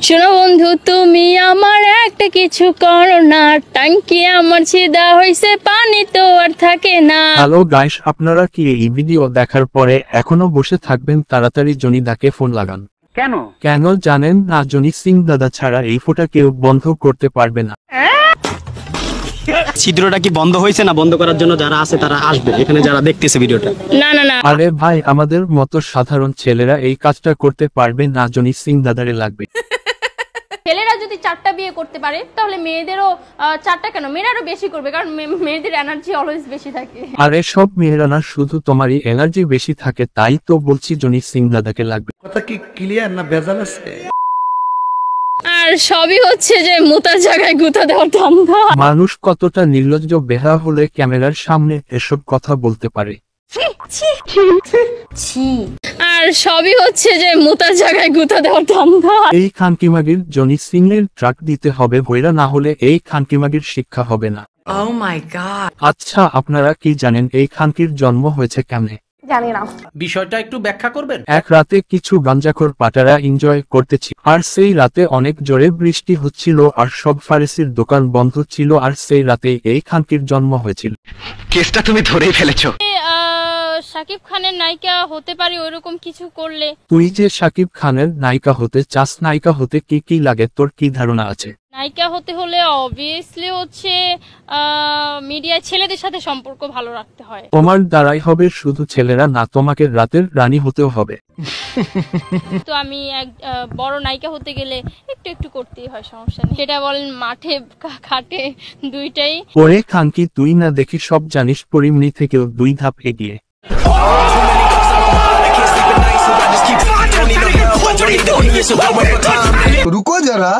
শোনো বন্ধু, তুমি আমার একটা কিছু করো না, টাঙ্কি আমার ছিদা হইছে, পানি তো আর থাকে না। হ্যালো গাইস, আপনারা কি এই ভিডিও দেখার পরে এখনো বসে থাকবেন? তাড়াতাড়ি জনিদাকে ফোন লাগান। কেন কেন জানেন না? জনি সিং দাদা ছাড়া এই ফোটা কেউ বন্ধ করতে পারবে না। ছিদ্রটা কি বন্ধ হয়েছে না বন্ধ করার জন্য যারা আছে তারা আসবে এখানে, যারা দেখতেছে ভিডিওটা। না না না, আরে ভাই, আমাদের মতো সাধারণ ছেলেরা এই কাজটা করতে পারবে না, জনি সিং দাদারে লাগবে। ছেলেরা যদি 4টা বিয়ে করতে পারে তাহলে মেয়েদেরও 4টা কেন, মেয়েরাও বেশি করবে, কারণ মেয়েদের এনার্জি অলওয়েজ বেশি থাকে। আরে সব মেয়েরা না, শুধু তোমারই এনার্জি বেশি থাকে, তাই তো বলছি জনি সিং দাদাকে লাগবে। কথা কি ক্লিয়ার না ভেজাল আছে? আর সবই হচ্ছে যে মোতার জায়গায় গুতা দেওয়ার ধান্দা। মানুষ কতটা নির্লজ্জ বেহা হলে ক্যামেরার সামনে এসব কথা বলতে পারে। আর সবই হচ্ছে যে মোতার জায়গায় গুতা দেওয়ার ধান্দা। এই খানকিমাগির জনি সিং এর ট্রাক দিতে হবে ভৈরা, না হলে এই খানকিমাগির শিক্ষা হবে না। Oh my god. আচ্ছা, আপনারা কি জানেন এই খানকির জন্ম হয়েছে কেমনে? জানি না। বিষয়টা একটু ব্যাখ্যা করবেন? এক রাতে কিছু গাঞ্জাখোর পাটারা এনজয় করতেছিল, আর সেই রাতে অনেক জোরে বৃষ্টি হচ্ছিল, আর সব ফারেসির দোকান বন্ধ ছিল, আর সেই রাতে এই খানকির জন্ম হয়েছিল। কেসটা তুমি ধরেই ফেলেছো। শাকিব খানের নায়িকা হতে পারি ওইরকম কিছু করলে। তুই যে শাকিব খানের নায়িকা হতে চাস, নায়িকা হতে কি কি লাগে, তোর কি ধারণা আছে? নায়িকা হতে হলে অবভিয়াসলি হচ্ছে মিডিয়ায় ছেলেদের সাথে সম্পর্ক ভালো রাখতে হয়। তোমার দ্বারাই হবে শুধু ছেলেরা না, তোমাকে রাতের রানী হতেও হবে। তো আমি এক বড় নায়িকা হতে গেলে একটু একটু করতেই হয়, সমস্যা নেই। সেটা বলেন মাঠে খাটে, দুইটাই। ওরে খানকি, তুই না দেখি সব জানিস, পরিমনি থেকেও 2 ধাপ এগিয়ে। रुको जरा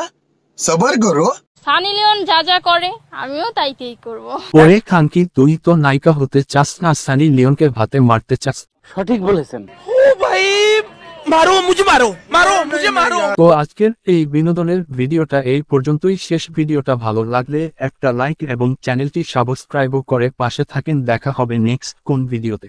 सबर करो। সানি লিওন যা যা করে আমিও তাইতেই করব। ওরে খানকি, তুই তো নায়িকা হতে চাস না, সানি লিওনকে ভাতে মারতে চাস। সঠিক বলেছেন। তো আজকের এই বিনোদনের ভিডিওটা এই পর্যন্তই শেষ। ভিডিওটা ভালো লাগলে একটা লাইক এবং চ্যানেলটি সাবস্ক্রাইব করে পাশে থাকেন। দেখা হবে নেক্সট কোন ভিডিওতে।